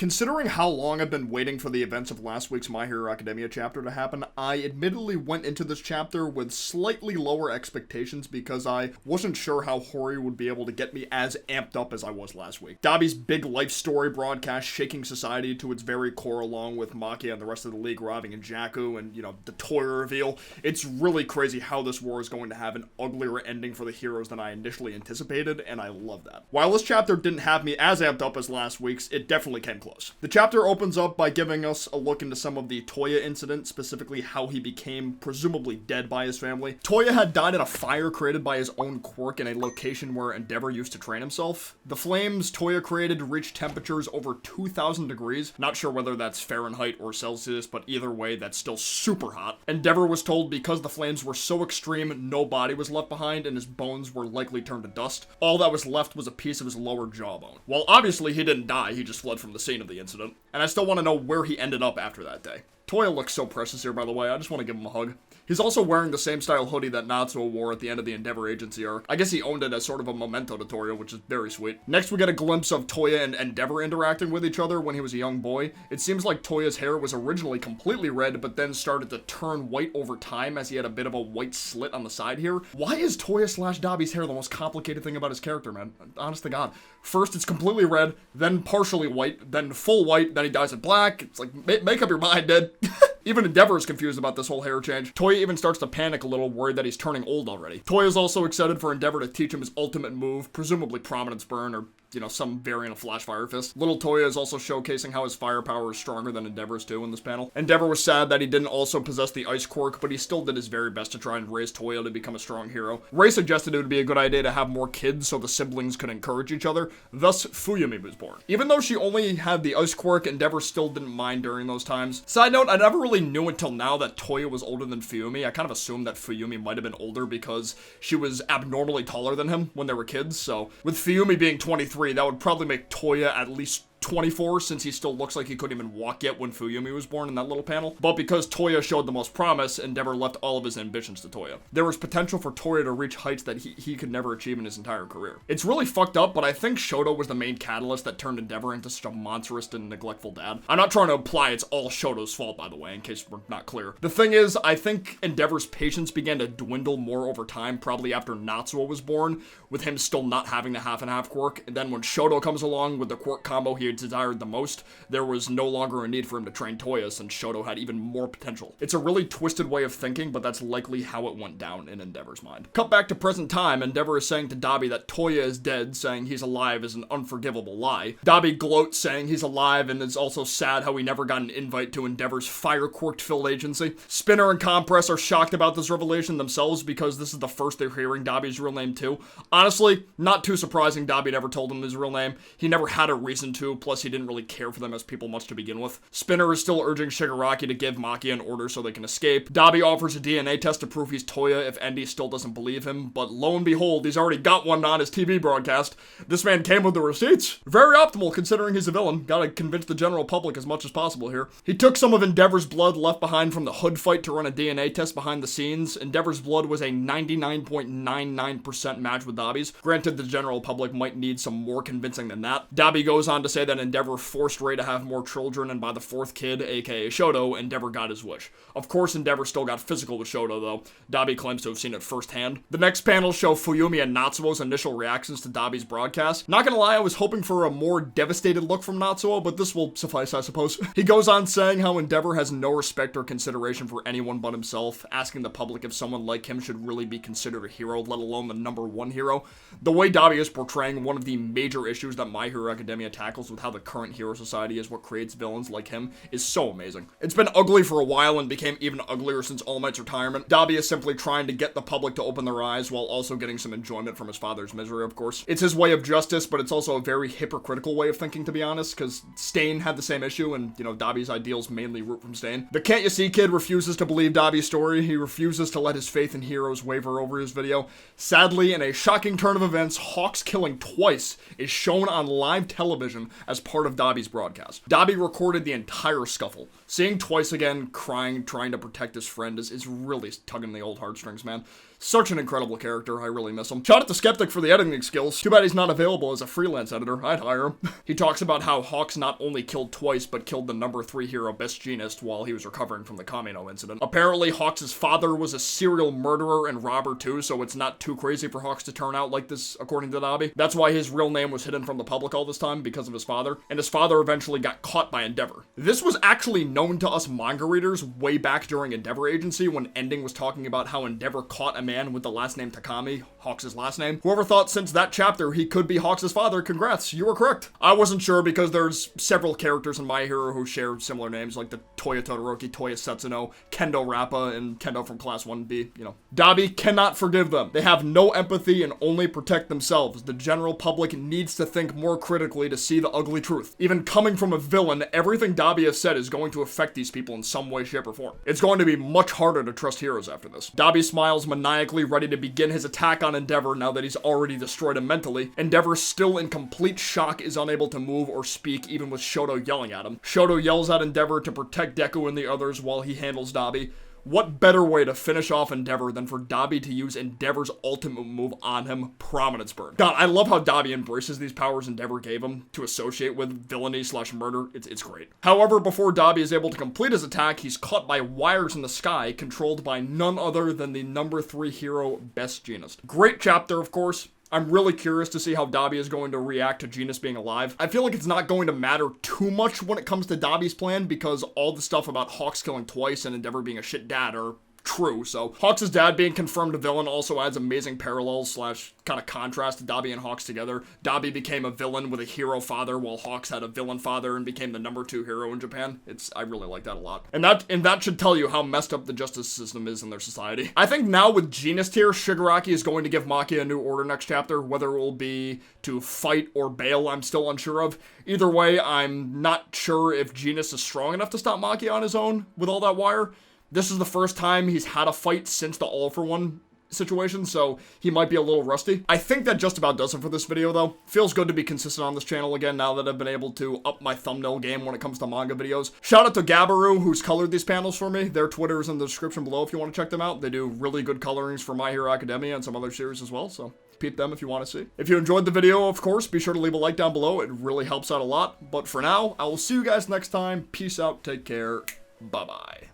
Considering how long I've been waiting for the events of last week's My Hero Academia chapter to happen, I admittedly went into this chapter with slightly lower expectations because I wasn't sure how Hori would be able to get me as amped up as I was last week. Dabi's big life story broadcast shaking society to its very core, along with Maki and the rest of the league arriving in Jakku and, the Toya reveal. It's really crazy how this war is going to have an uglier ending for the heroes than I initially anticipated, and I love that. While this chapter didn't have me as amped up as last week's, it definitely came close. The chapter opens up by giving us a look into some of the Toya incident, specifically how he became presumably dead by his family. Toya had died in a fire created by his own quirk in a location where Endeavor used to train himself. The flames Toya created reached temperatures over 2,000 degrees. Not sure whether that's Fahrenheit or Celsius, but either way, that's still super hot. Endeavor was told because the flames were so extreme, no body was left behind and his bones were likely turned to dust. All that was left was a piece of his lower jawbone. Well, obviously he didn't die, he just fled from the scene of the incident. And I still want to know where he ended up after that day. Toya looks so precious here, by the way. I just want to give him a hug. He's also wearing the same style hoodie that Natsuo wore at the end of the Endeavor agency arc. I guess he owned it as sort of a memento to Toya, which is very sweet. Next, we get a glimpse of Toya and Endeavor interacting with each other when he was a young boy. It seems like Toya's hair was originally completely red, but then started to turn white over time as he had a bit of a white slit on the side here. Why is Toya/Dabi's hair the most complicated thing about his character, man? Honest to God. First, it's completely red, then partially white, then full white, then he dyes it black. It's like, make up your mind, dude. Even Endeavor is confused about this whole hair change. Toya even starts to panic a little, worried that he's turning old already. Toya's also excited for Endeavor to teach him his ultimate move, presumably Prominence Burn, or some variant of Flash Fire Fist. Little Toya is also showcasing how his firepower is stronger than Endeavor's too in this panel. Endeavor was sad that he didn't also possess the Ice Quirk, but he still did his very best to try and raise Toya to become a strong hero. Ray suggested it would be a good idea to have more kids so the siblings could encourage each other, thus Fuyumi was born. Even though she only had the Ice Quirk, Endeavor still didn't mind during those times. Side note, I never really knew until now that Toya was older than Fuyumi. I kind of assumed that Fuyumi might have been older because she was abnormally taller than him when they were kids, so with Fuyumi being 23, that would probably make Toya at least 24, since he still looks like he couldn't even walk yet when Fuyumi was born in that little panel. But because Toya showed the most promise, Endeavor left all of his ambitions to Toya. There was potential for Toya to reach heights that he could never achieve in his entire career. It's really fucked up, but I think Shoto was the main catalyst that turned Endeavor into such a monstrous and neglectful dad. I'm not trying to imply it's all Shoto's fault, by the way, in case we're not clear. The thing is, I think Endeavor's patience began to dwindle more over time, probably after Natsuo was born, with him still not having the half and half quirk. And then when Shoto comes along with the quirk combo he desired the most, there was no longer a need for him to train Toya since Shoto had even more potential. It's a really twisted way of thinking, but that's likely how it went down in Endeavor's mind. Cut back to present time, Endeavor is saying to Dabi that Toya is dead, saying he's alive is an unforgivable lie. Dabi gloats, saying he's alive, and is also sad how he never got an invite to Endeavor's fire quirked-filled agency. Spinner and Compress are shocked about this revelation themselves because this is the first they're hearing Dabi's real name too. Honestly, not too surprising Dabi never told him his real name. He never had a reason to, plus he didn't really care for them as people much to begin with. Spinner is still urging Shigaraki to give Maki an order so they can escape. Dabi offers a DNA test to prove he's Toya if Endy still doesn't believe him, but lo and behold, he's already got one on his TV broadcast. This man came with the receipts. Very optimal considering he's a villain. Gotta convince the general public as much as possible here. He took some of Endeavor's blood left behind from the Hood fight to run a DNA test behind the scenes. Endeavor's blood was a 99.99% match with Dabi's. Granted, the general public might need some more convincing than that. Dabi goes on to say that Endeavor forced Ray to have more children, and by the fourth kid, aka Shoto, Endeavor got his wish. Of course, Endeavor still got physical with Shoto, though. Dabi claims to have seen it firsthand. The next panels show Fuyumi and Natsuo's initial reactions to Dabi's broadcast. Not gonna lie, I was hoping for a more devastated look from Natsuo, but this will suffice, I suppose. He goes on saying how Endeavor has no respect or consideration for anyone but himself, asking the public if someone like him should really be considered a hero, let alone the #1 hero. The way Dabi is portraying one of the major issues that My Hero Academia tackles with how the current hero society is what creates villains like him is so amazing. It's been ugly for a while and became even uglier since All Might's retirement. Dabi is simply trying to get the public to open their eyes while also getting some enjoyment from his father's misery, of course. It's his way of justice, but it's also a very hypocritical way of thinking, to be honest, because Stain had the same issue, and, Dabi's ideals mainly root from Stain. The Can't You See kid refuses to believe Dabi's story. He refuses to let his faith in heroes waver over his video. Sadly, in a shocking turn of events, Hawks killing twice is shown on live television as part of Dabi's broadcast. Dabi recorded the entire scuffle. Seeing Twice again crying, trying to protect his friend is really tugging the old heartstrings, man. Such an incredible character, I really miss him. Shout out to Skeptic for the editing skills. Too bad he's not available as a freelance editor, I'd hire him. He talks about how Hawks not only killed twice, but killed the number 3 hero Best Jeanist while he was recovering from the Kamino incident. Apparently, Hawks' father was a serial murderer and robber too, so it's not too crazy for Hawks to turn out like this, according to Dabi. That's why his real name was hidden from the public all this time, because of his father, and his father eventually got caught by Endeavor. This was actually known to us manga readers way back during Endeavor Agency when Ending was talking about how Endeavor caught a man with the last name Takami, Hawks' last name. Whoever thought since that chapter he could be Hawks' father, congrats, you were correct. I wasn't sure because there's several characters in My Hero who share similar names, like the Toya Todoroki, Toya Setsuno, Kendo Rappa, and Kendo from Class 1B, you know. Dabi cannot forgive them. They have no empathy and only protect themselves. The general public needs to think more critically to see the ugly truth. Even coming from a villain, everything Dabi has said is going to affect these people in some way, shape, or form. It's going to be much harder to trust heroes after this. Dabi smiles maniacally, ready to begin his attack on Endeavor now that he's already destroyed him mentally. Endeavor, still in complete shock, is unable to move or speak, even with Shoto yelling at him. Shoto yells at Endeavor to protect Deku and the others while he handles Dabi. What better way to finish off Endeavor than for Dabi to use Endeavor's ultimate move on him, Prominence Burn. God, I love how Dabi embraces these powers Endeavor gave him to associate with villainy/murder. It's great. However, before Dabi is able to complete his attack, he's caught by wires in the sky, controlled by none other than the number 3 hero, Best Jeanist. Great chapter, of course. I'm really curious to see how Dabi is going to react to Jeanist being alive. I feel like it's not going to matter too much when it comes to Dabi's plan because all the stuff about Hawks killing twice and Endeavor being a shit dad are true, so Hawks' dad being confirmed a villain also adds amazing parallels / kind of contrast to Dabi and Hawks together. Dabi became a villain with a hero father while Hawks had a villain father and became the number 2 hero in Japan. I really like that a lot. And that should tell you how messed up the justice system is in their society. I think now with Jeanist here, Shigaraki is going to give Maki a new order next chapter. Whether it will be to fight or bail, I'm still unsure of. Either way, I'm not sure if Jeanist is strong enough to stop Maki on his own with all that wire. This is the first time he's had a fight since the All for One situation, so he might be a little rusty. I think that just about does it for this video, though. Feels good to be consistent on this channel again now that I've been able to up my thumbnail game when it comes to manga videos. Shout out to Gabaru, who's colored these panels for me. Their Twitter is in the description below if you want to check them out. They do really good colorings for My Hero Academia and some other series as well, so peep them if you want to see. If you enjoyed the video, of course, be sure to leave a like down below. It really helps out a lot. But for now, I will see you guys next time. Peace out, take care, bye-bye.